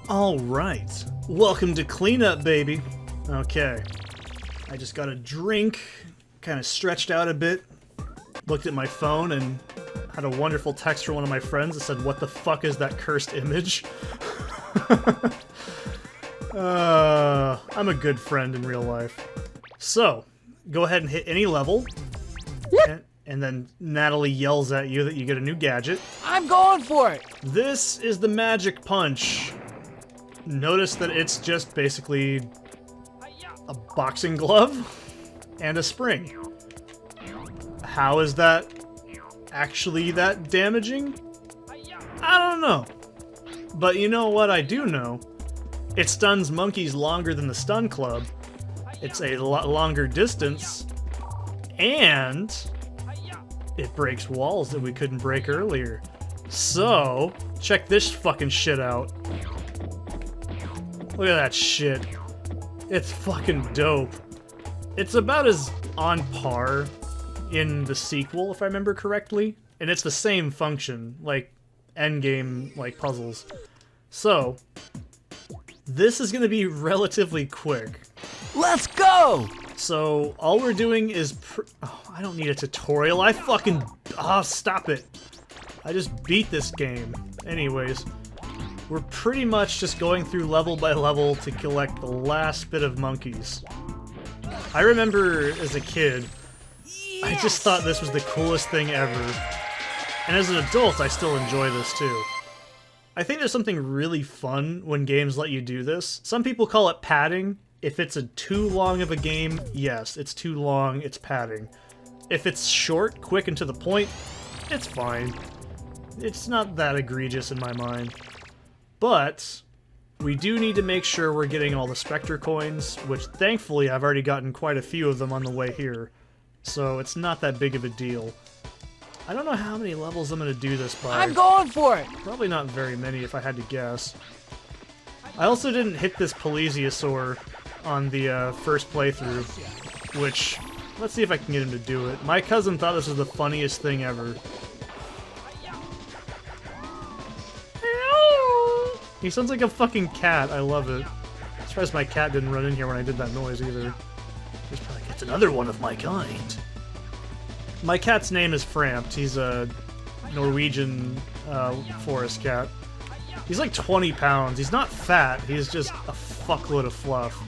Alright, welcome to cleanup, baby. Okay, I just got a drink, kind of stretched out a bit, looked at my phone and had a wonderful text from one of my friends that said, "What the fuck is that cursed image?" I'm a good friend in real life. So, go ahead and hit any level, and then Natalie yells at you that you get a new gadget. I'm going for it! This is the magic punch. Notice that it's just basically a boxing glove and a spring. How is that actually that damaging? I don't know. But you know what I do know? It stuns monkeys longer than the stun club. It's a lot longer distance. And it breaks walls that we couldn't break earlier. So, check this fucking shit out. Look at that shit. It's fucking dope. It's about as on par in the sequel, if I remember correctly. And it's the same function, like endgame, like puzzles. So, this is gonna be relatively quick. Let's go! So, all we're doing is oh, I don't need a tutorial. I fucking... Oh, stop it. I just beat this game. Anyways, we're pretty much just going through level by level to collect the last bit of monkeys. I remember as a kid, I just thought this was the coolest thing ever. And as an adult, I still enjoy this too. I think there's something really fun when games let you do this. Some people call it padding. If it's too long of a game, yes, it's too long, it's padding. If it's short, quick, and to the point, it's fine. It's not that egregious in my mind. But we do need to make sure we're getting all the Spectre coins, which thankfully I've already gotten quite a few of them on the way here. So it's not that big of a deal. I don't know how many levels I'm going to do this by. I'm going for it! Probably not very many if I had to guess. I also didn't hit this plesiosaur on the first playthrough, which, let's see if I can get him to do it. My cousin thought this was the funniest thing ever. He sounds like a fucking cat. I love it. I'm surprised my cat didn't run in here when I did that noise either. He's probably like, it's another one of my kind. My cat's name is Frampt. He's a Norwegian forest cat. He's like 20 pounds. He's not fat. He's just a fuckload of fluff.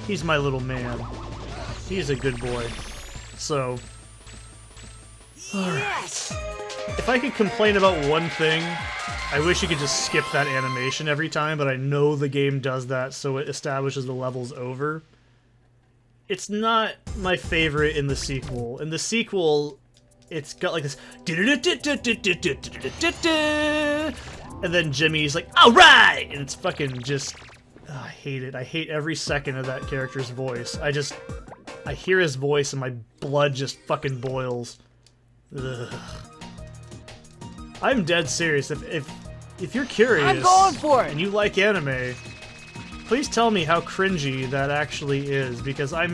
He's my little man. He's a good boy. So, alright. If I could complain about one thing, I wish you could just skip that animation every time, but I know the game does that, so it establishes the level's over. It's not my favorite in the sequel. In the sequel, it's got like this... And then Jimmy's like, alright! And it's fucking just... Oh, I hate it. I hate every second of that character's voice. I hear his voice and my blood just fucking boils. Ugh. I'm dead serious. If you're curious, I'm going for it! And you like anime, please tell me how cringy that actually is, because I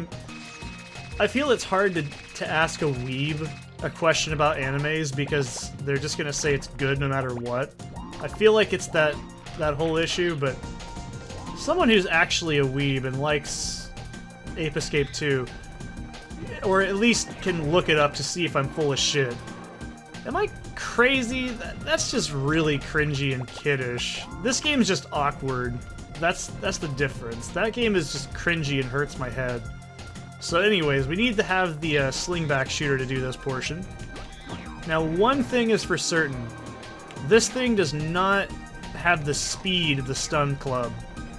feel it's hard to ask a weeb a question about animes because they're just gonna say it's good no matter what. I feel like it's that whole issue, but someone who's actually a weeb and likes Ape Escape 2, or at least can look it up to see if I'm full of shit. Am I crazy? That's just really cringy and kiddish. This game's just awkward. That's the difference. That game is just cringy and hurts my head. So anyways, we need to have the slingback shooter to do this portion. Now, one thing is for certain. This thing does not have the speed of the stun club,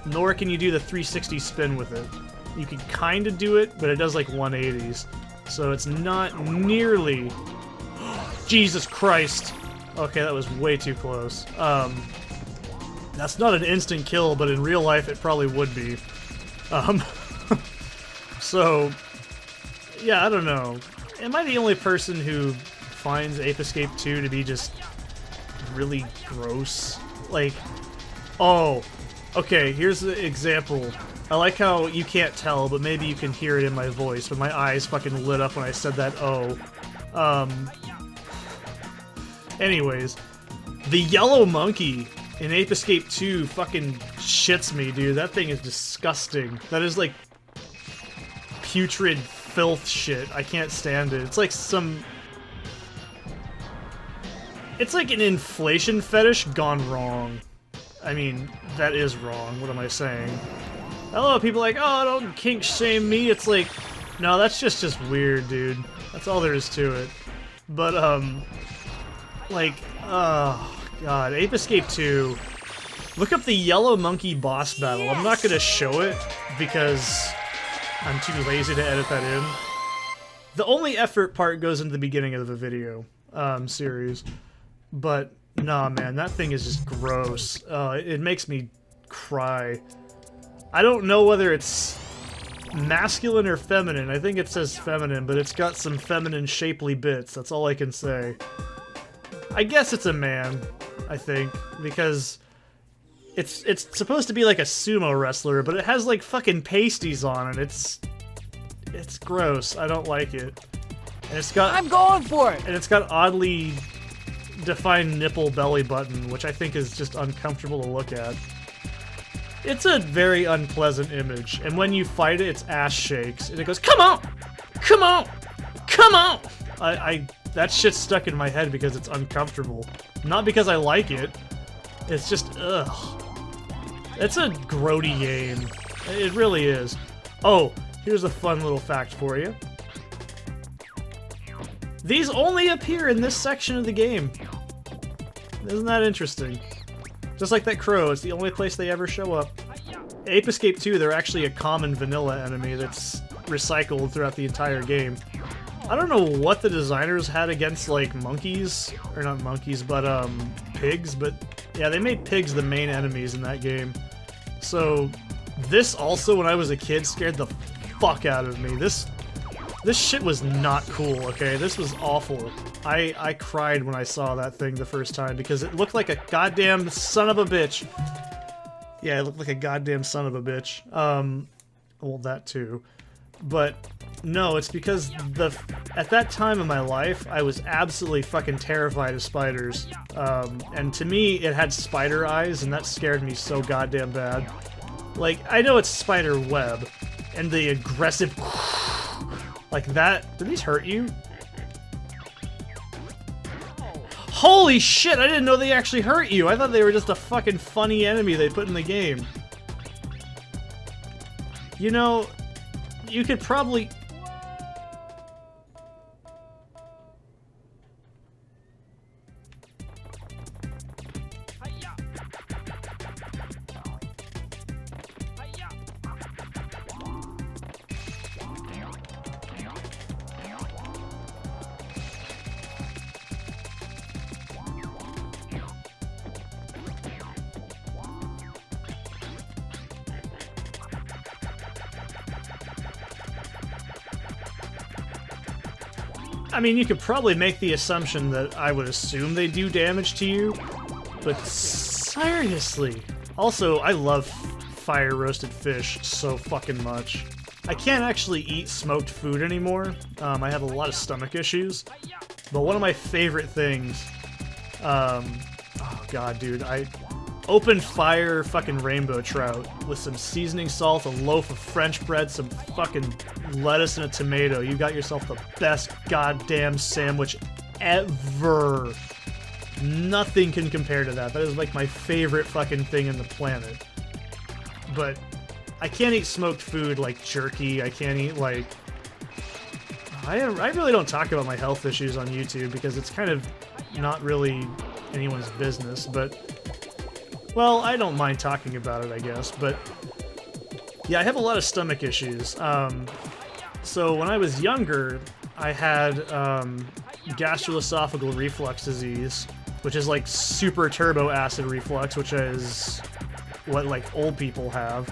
nor can you do the 360 spin with it. You can kind of do it, but it does like 180s. So it's not nearly... Jesus Christ! Okay, that was way too close. That's not an instant kill, but in real life it probably would be. So, yeah, I don't know. Am I the only person who finds Ape Escape 2 to be just really gross? Like, oh, okay, here's the example. I like how you can't tell, but maybe you can hear it in my voice, but my eyes fucking lit up when I said that, oh. Anyways, the yellow monkey in Ape Escape 2 fucking shits me, dude. That thing is disgusting. That is like putrid filth shit. I can't stand it. It's like some... It's like an inflation fetish gone wrong. I mean, that is wrong. What am I saying? Hello, people like, oh, don't kink shame me. It's like, no, that's just weird, dude. That's all there is to it. But, like, oh, God. Ape Escape 2. Look up the Yellow Monkey boss battle. Yes! I'm not gonna show it because I'm too lazy to edit that in. The only effort part goes into the beginning of the video, series. But, nah, man, that thing is just gross. It makes me cry. I don't know whether it's masculine or feminine. I think it says feminine, but it's got some feminine shapely bits. That's all I can say. I guess it's a man, I think, because it's supposed to be like a sumo wrestler, but it has like fucking pasties on it. It's gross. I don't like it. And it's got... I'm going for it! And it's got oddly defined nipple belly button, which I think is just uncomfortable to look at. It's a very unpleasant image, and when you fight it, its ass shakes, and it goes, "Come on! Come on! Come on!" That shit's stuck in my head because it's uncomfortable. Not because I like it. It's just, ugh. It's a grody game. It really is. Oh, here's a fun little fact for you. These only appear in this section of the game. Isn't that interesting? Just like that crow, it's the only place they ever show up. Ape Escape 2, they're actually a common vanilla enemy that's recycled throughout the entire game. I don't know what the designers had against, like, monkeys, or not monkeys, but, pigs, but yeah, they made pigs the main enemies in that game. So, this also, when I was a kid, scared the fuck out of me. This shit was not cool, okay? This was awful. I cried when I saw that thing the first time because it looked like a goddamn son of a bitch. Yeah, it looked like a goddamn son of a bitch. Well, that too. But no, it's because at that time in my life, I was absolutely fucking terrified of spiders. And to me, it had spider eyes, and that scared me so goddamn bad. Like, I know it's spider web, and the aggressive like that. Do these hurt you? Holy shit, I didn't know they actually hurt you. I thought they were just a fucking funny enemy they put in the game. You know, you could probably... I mean, you could probably make the assumption that I would assume they do damage to you, but seriously. Also, I love fire-roasted fish so fucking much. I can't actually eat smoked food anymore. I have a lot of stomach issues, but one of my favorite things, oh god, dude, open fire fucking rainbow trout with some seasoning salt, a loaf of French bread, some fucking lettuce and a tomato. You got yourself the best goddamn sandwich ever. Nothing can compare to that. That is like my favorite fucking thing in the planet. But I can't eat smoked food like jerky. I can't eat like... I really don't talk about my health issues on YouTube because it's kind of not really anyone's business, but... Well, I don't mind talking about it, I guess, but yeah, I have a lot of stomach issues. So when I was younger, I had gastroesophageal reflux disease, which is like super turbo acid reflux, which is what like old people have,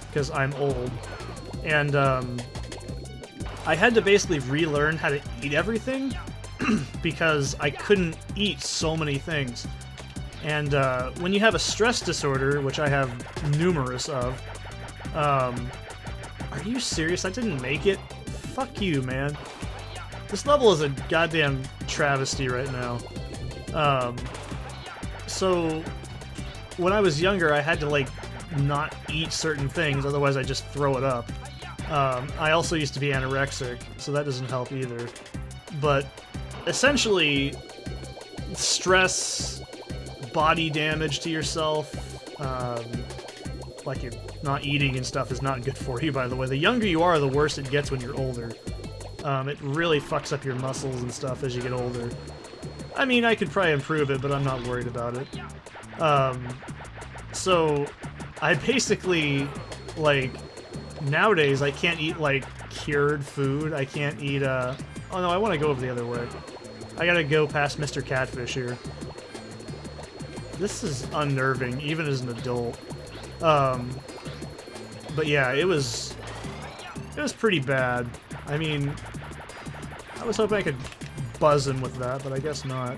because I'm old. And I had to basically relearn how to eat everything because I couldn't eat so many things. And when you have a stress disorder, which I have numerous of, are you serious? I didn't make it? Fuck you, man. This level is a goddamn travesty right now. So when I was younger, I had to like not eat certain things, otherwise I just throw it up. I also used to be anorexic, so that doesn't help either. But essentially, stress, body damage to yourself, like you're not eating and stuff is not good for you, by the way. The younger you are, the worse it gets when you're older. It really fucks up your muscles and stuff as you get older. I mean, I could probably improve it, but I'm not worried about it. So, I basically, like, nowadays I can't eat, like, cured food. I can't eat, oh no, I want to go over the other way. I gotta go past Mr. Catfish here. This is unnerving, even as an adult. But yeah, it was pretty bad. I mean, I was hoping I could buzz him with that, but I guess not.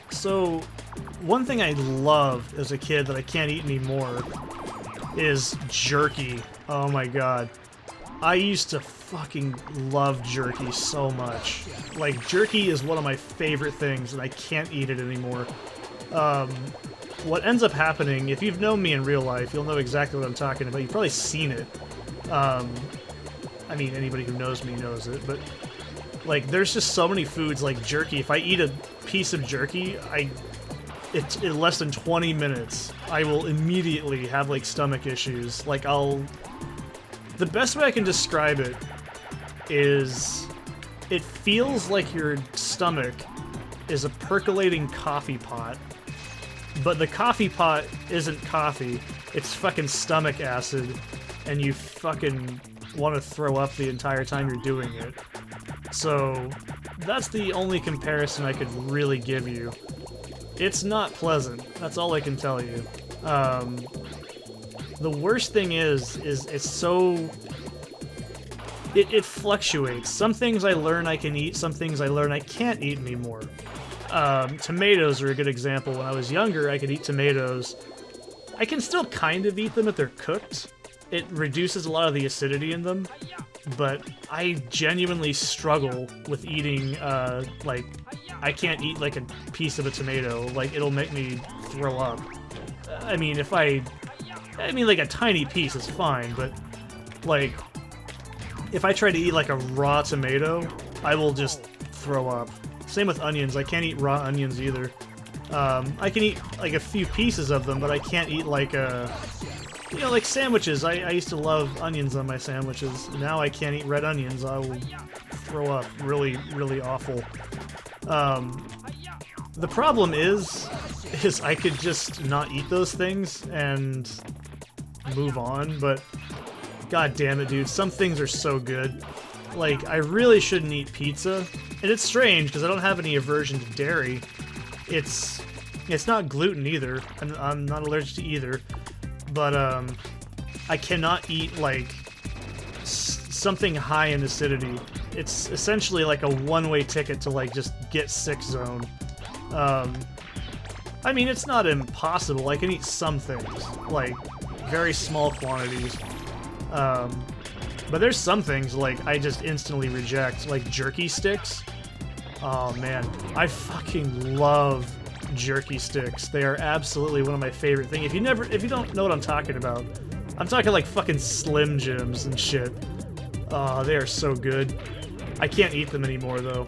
So, one thing I loved as a kid that I can't eat anymore is jerky. Oh my god. I used to fucking love jerky so much. Like, jerky is one of my favorite things, and I can't eat it anymore. What ends up happening, if you've known me in real life, you'll know exactly what I'm talking about. You've probably seen it. I mean, anybody who knows me knows it, but, like, there's just so many foods like jerky. If I eat a piece of jerky, it's in less than 20 minutes, I will immediately have, like, stomach issues. Like, the best way I can describe it is it feels like your stomach is a percolating coffee pot, but the coffee pot isn't coffee, it's fucking stomach acid, and you fucking want to throw up the entire time you're doing it. So, that's the only comparison I could really give you. It's not pleasant, that's all I can tell you. The worst thing is it's so... It fluctuates. Some things I learn I can eat, some things I learn I can't eat anymore. Tomatoes are a good example. When I was younger, I could eat tomatoes. I can still kind of eat them if they're cooked. It reduces a lot of the acidity in them, but I genuinely struggle with eating, like, I can't eat, like, a piece of a tomato. Like, it'll make me throw up. I mean, like, a tiny piece is fine, but, like, if I try to eat, like, a raw tomato, I will just throw up. Same with onions. I can't eat raw onions either. I can eat, like, a few pieces of them, but I can't eat, like, you know, like sandwiches. I used to love onions on my sandwiches. Now I can't eat red onions. I will throw up. Really, really awful. The problem is I could just not eat those things and move on, but god damn it, dude. Some things are so good. Like, I really shouldn't eat pizza. And it's strange, because I don't have any aversion to dairy. It's not gluten either. I'm not allergic to either. But, I cannot eat, like, something high in acidity. It's essentially like a one-way ticket to, like, just get sick zone. I mean, it's not impossible. I can eat some things, like, very small quantities. But there's some things, like, I just instantly reject, like jerky sticks. Oh, man. I fucking love jerky sticks. They are absolutely one of my favorite things. If you don't know what I'm talking about, I'm talking like fucking Slim Jims and shit. Oh, they are so good. I can't eat them anymore, though.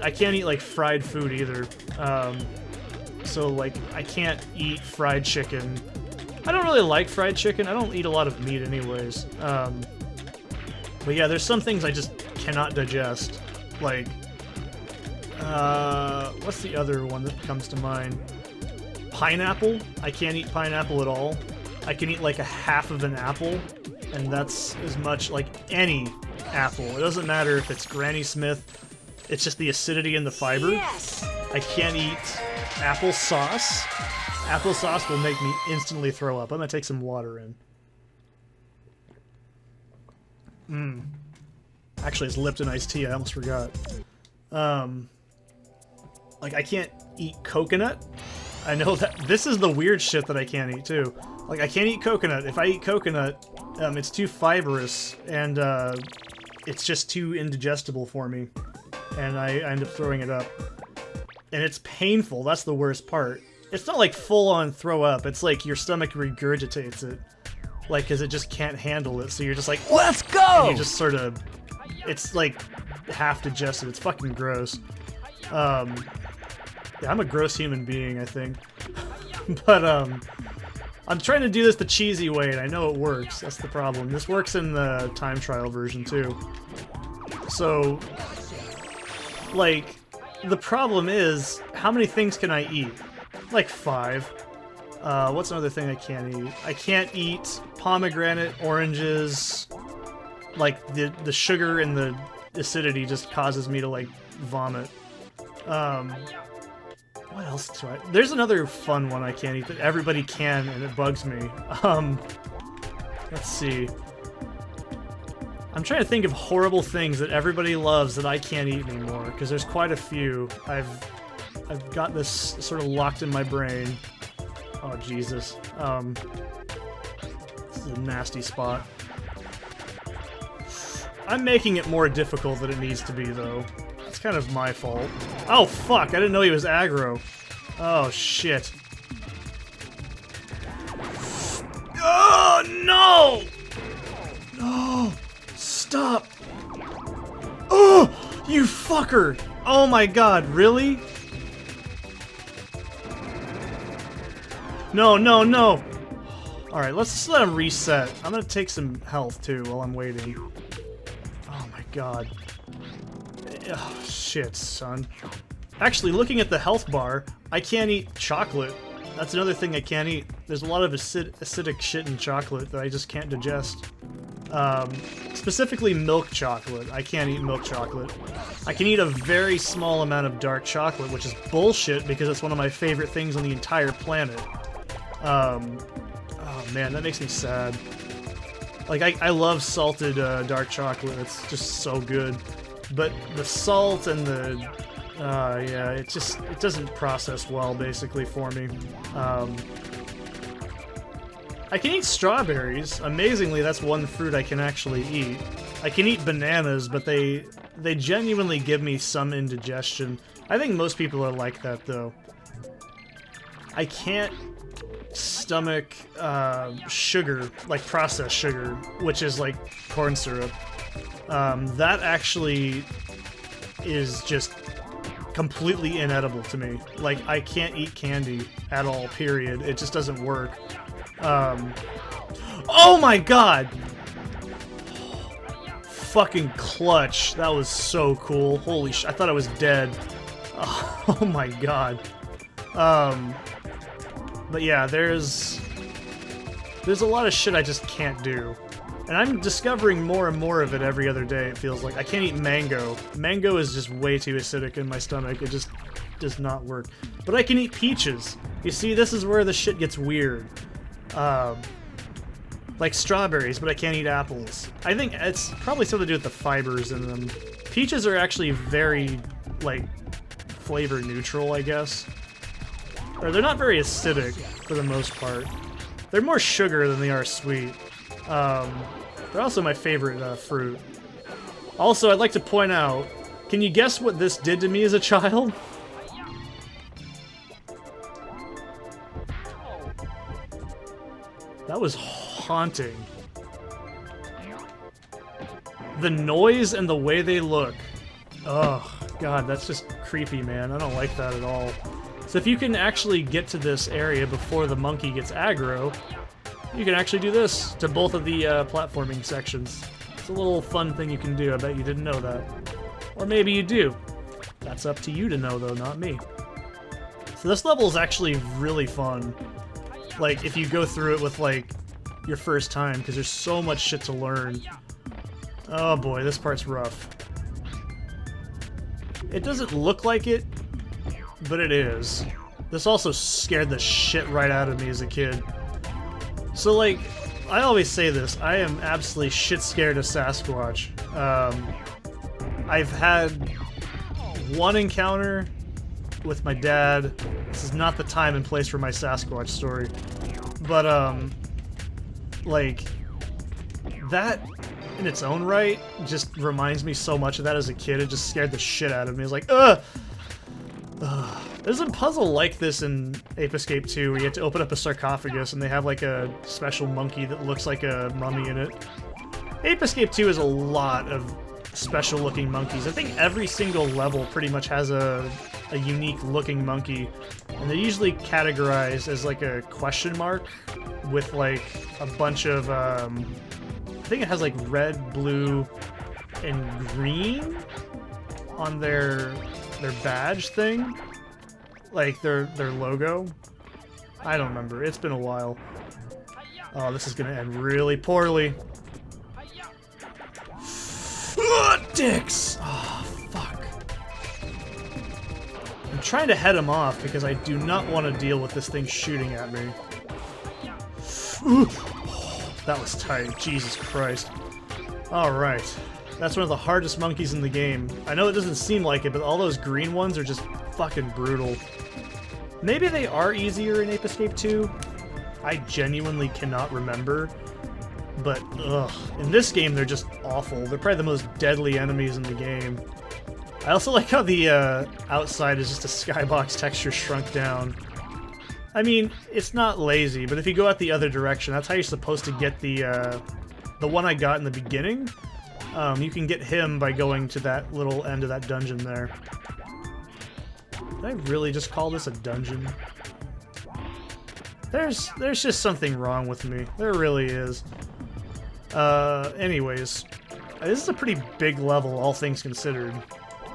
I can't eat, like, fried food either. So, like, I can't eat fried chicken. I don't really like fried chicken. I don't eat a lot of meat anyways. But yeah, there's some things I just cannot digest. Like, what's the other one that comes to mind? Pineapple. I can't eat pineapple at all. I can eat like a half of an apple, and that's as much, like, any apple. It doesn't matter if it's Granny Smith. It's just the acidity and the fiber. Yes! I can't eat applesauce. Applesauce will make me instantly throw up. I'm gonna take some water in. Actually, it's Lipton iced tea. I almost forgot. Like, I can't eat coconut. I know that this is the weird shit that I can't eat too. Like, I can't eat coconut. If I eat coconut, it's too fibrous and it's just too indigestible for me, and I end up throwing it up. and it's painful. That's the worst part. It's not like full-on throw up. It's like your stomach regurgitates it, like because it just can't handle it. So you're just like, Let's go! you just sort of, it's like half digested. It's fucking gross. Yeah, I'm a gross human being, I think. But I'm trying to do this the cheesy way, and I know it works. That's the problem. This works in the time trial version too. So, like, the problem is, how many things can I eat? Like 5. What's another thing I can't eat? I can't eat pomegranate, oranges. Like, the sugar and the acidity just causes me to, like, vomit. What else do I... There's another fun one I can't eat that everybody can, and it bugs me. Let's see. I'm trying to think of horrible things that everybody loves that I can't eat anymore, because there's quite a few. I've got this sort of locked in my brain. Oh, Jesus. This is a nasty spot. I'm making it more difficult than it needs to be, though. It's kind of my fault. Oh, fuck! I didn't know he was aggro. Oh, shit. Oh, no! No! Stop! Oh! You fucker! Oh my god, really? No, no, no! Alright, let's just let him reset. I'm gonna take some health, too, while I'm waiting. Oh my god. Oh, shit, son. Actually, looking at the health bar, I can't eat chocolate. That's another thing I can't eat. There's a lot of acidic shit in chocolate that I just can't digest. Specifically milk chocolate. I can't eat milk chocolate. I can eat a very small amount of dark chocolate, which is bullshit because it's one of my favorite things on the entire planet. Oh man, that makes me sad. Like, I love salted dark chocolate. It's just so good. But the salt and the... yeah, it doesn't process well, basically, for me. I can eat strawberries. Amazingly, that's one fruit I can actually eat. I can eat bananas, but they genuinely give me some indigestion. I think most people are like that, though. I can't stomach sugar, like processed sugar, which is like corn syrup. That actually is just completely inedible to me. Like, I can't eat candy at all, period. It just doesn't work. Oh my god! Fucking clutch. That was so cool. Holy sh... I thought I was dead. Oh my god. But yeah, there's a lot of shit I just can't do. And I'm discovering more and more of it every other day, it feels like. I can't eat mango. Mango is just way too acidic in my stomach. It just does not work. But I can eat peaches. You see, this is where the shit gets weird. Like strawberries, but I can't eat apples. I think it's probably something to do with the fibers in them. Peaches are actually very, like, flavor neutral, I guess. Or they're not very acidic, for the most part. They're more sugar than they are sweet. They're also my favorite fruit. Also, I'd like to point out, can you guess what this did to me as a child? That was haunting. The noise and the way they look. Oh, God, that's just creepy, man. I don't like that at all. So if you can actually get to this area before the monkey gets aggro, you can actually do this to both of the platforming sections. It's a little fun thing you can do. I bet you didn't know that. Or maybe you do. That's up to you to know, though, not me. So this level is actually really fun. Like, if you go through it with, like, your first time, because there's so much shit to learn. Oh boy, this part's rough. It doesn't look like it, but it is. This also scared the shit right out of me as a kid. So, like, I always say this, I am absolutely shit scared of Sasquatch. I've had one encounter with my dad. This is not the time and place for my Sasquatch story. But, like, that in its own right just reminds me so much of that as a kid. It just scared the shit out of me. It's like, ugh! Ugh. There's a puzzle like this in Ape Escape 2 where you have to open up a sarcophagus and they have like a special monkey that looks like a mummy in it. Ape Escape 2 has a lot of special looking monkeys. I think every single level pretty much has a unique looking monkey, and they're usually categorized as like a question mark with like a bunch of I think it has like red, blue, and green on their badge thing, like their logo. I don't remember. It's been a while. Oh, this is gonna end really poorly. Dicks! Oh, fuck. I'm trying to head him off because I do not want to deal with this thing shooting at me. That was tight. Jesus Christ. Alright. That's one of the hardest monkeys in the game. I know it doesn't seem like it, but all those green ones are just fucking brutal. Maybe they are easier in Ape Escape 2? I genuinely cannot remember. But, ugh. In this game, they're just awful. They're probably the most deadly enemies in the game. I also like how the outside is just a skybox texture shrunk down. I mean, it's not lazy, but if you go out the other direction, that's how you're supposed to get the one I got in the beginning. You can get him by going to that little end of that dungeon there. Did I really just call this a dungeon? There's just something wrong with me. There really is. Anyways, this is a pretty big level, all things considered,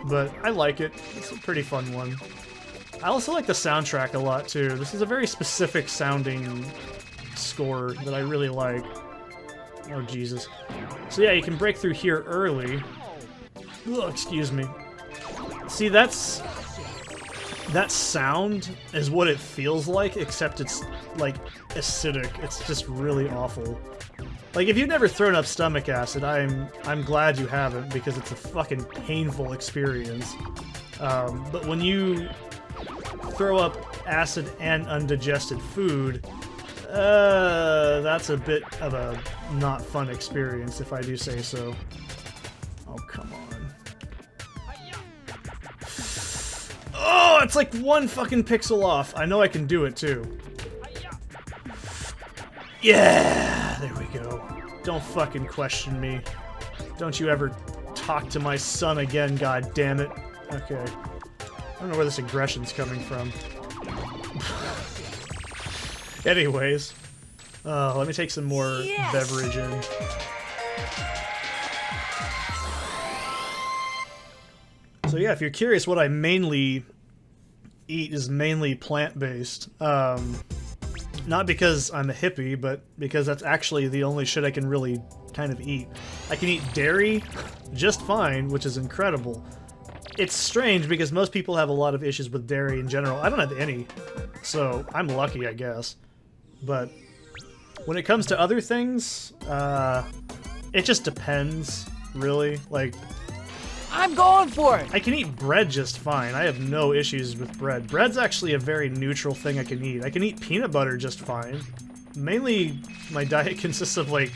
but I like it. It's a pretty fun one. I also like the soundtrack a lot, too. This is a very specific sounding score that I really like. Oh, Jesus. So yeah, you can break through here early. Ugh, excuse me. See, that sound is what it feels like, except it's, like, acidic. It's just really awful. Like, if you've never thrown up stomach acid, I'm glad you haven't, because it's a fucking painful experience. But when you throw up acid and undigested food, that's a bit of a not fun experience, if I do say so. Oh, come on. Oh, it's like one fucking pixel off. I know I can do it, too. Yeah! There we go. Don't fucking question me. Don't you ever talk to my son again, god damn it. Okay. I don't know where this aggression's coming from. Anyways. Let me take some more beverage in. So yeah, if you're curious, what I mainly eat is mainly plant-based. Not because I'm a hippie, but because that's actually the only shit I can really kind of eat. I can eat dairy just fine, which is incredible. It's strange because most people have a lot of issues with dairy in general. I don't have any, so I'm lucky, I guess. But when it comes to other things, it just depends, really. Like, I'm going for it! I can eat bread just fine. I have no issues with bread. Bread's actually a very neutral thing I can eat. I can eat peanut butter just fine. Mainly, my diet consists of, like,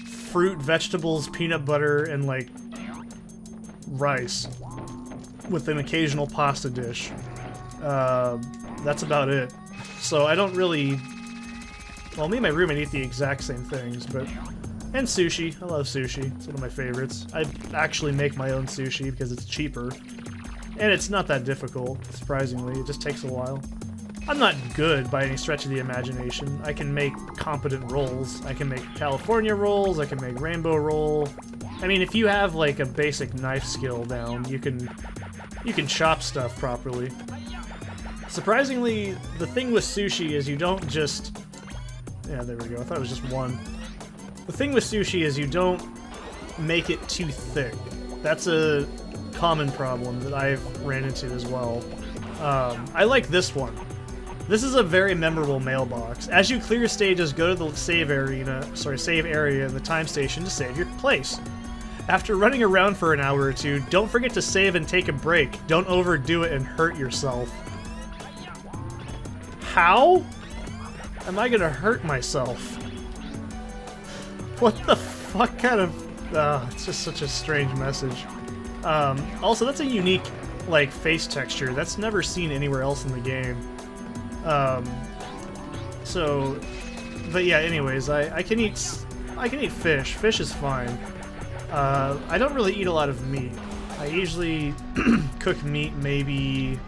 fruit, vegetables, peanut butter, and, like, rice. With an occasional pasta dish. That's about it. So I don't really... Well, me and my roommate eat the exact same things, but... And sushi. I love sushi. It's one of my favorites. I actually make my own sushi because it's cheaper. And it's not that difficult, surprisingly. It just takes a while. I'm not good by any stretch of the imagination. I can make competent rolls. I can make California rolls. I can make rainbow roll. I mean, if you have, like, a basic knife skill down, you can chop stuff properly. Surprisingly, the thing with sushi is you don't just... Yeah, there we go. I thought it was just one. The thing with sushi is you don't make it too thick. That's a common problem that I've ran into as well. I like this one. This is a very memorable mailbox. As you clear stages, go to the save area in the time station to save your place. After running around for an hour or two, don't forget to save and take a break. Don't overdo it and hurt yourself. How am I gonna hurt myself? What the fuck kind of... it's just such a strange message. Also, that's a unique like face texture. That's never seen anywhere else in the game. So, but yeah. Anyways, I can eat fish. Fish is fine. I don't really eat a lot of meat. I usually cook meat maybe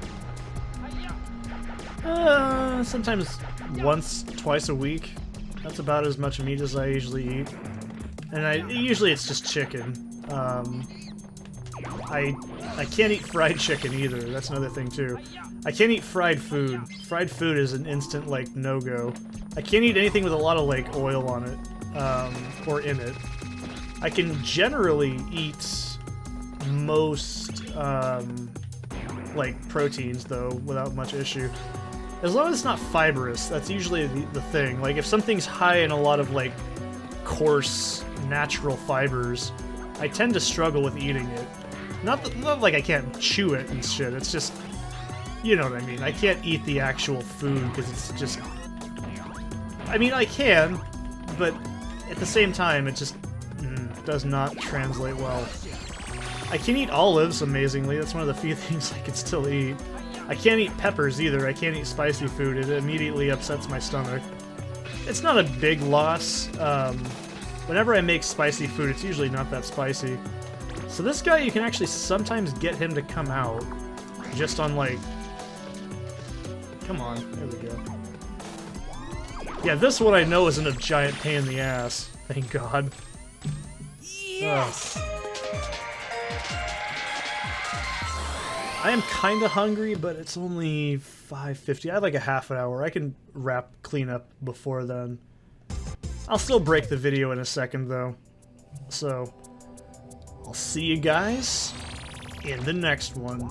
sometimes once, twice a week. That's about as much meat as I usually eat. And usually it's just chicken. I can't eat fried chicken either. That's another thing too. I can't eat fried food. Fried food is an instant like no-go. I can't eat anything with a lot of like oil on it or in it. I can generally eat most like proteins though without much issue. As long as it's not fibrous, that's usually the thing. Like if something's high in a lot of like coarse natural fibers, I tend to struggle with eating it. Not like I can't chew it and shit, it's just, you know what I mean. I can't eat the actual food because it's just, I mean I can, but at the same time it just does not translate well. I can eat olives, amazingly. That's one of the few things I can still eat. I can't eat peppers either. I can't eat spicy food. It immediately upsets my stomach. It's not a big loss. Whenever I make spicy food, it's usually not that spicy. So this guy, you can actually sometimes get him to come out. Just on, like... Come on. There we go. Yeah, this one I know isn't a giant pain in the ass. Thank God. Yes! I am kinda hungry, but it's only 5:50. I have like a half an hour. I can clean up before then. I'll still break the video in a second though. So, I'll see you guys in the next one.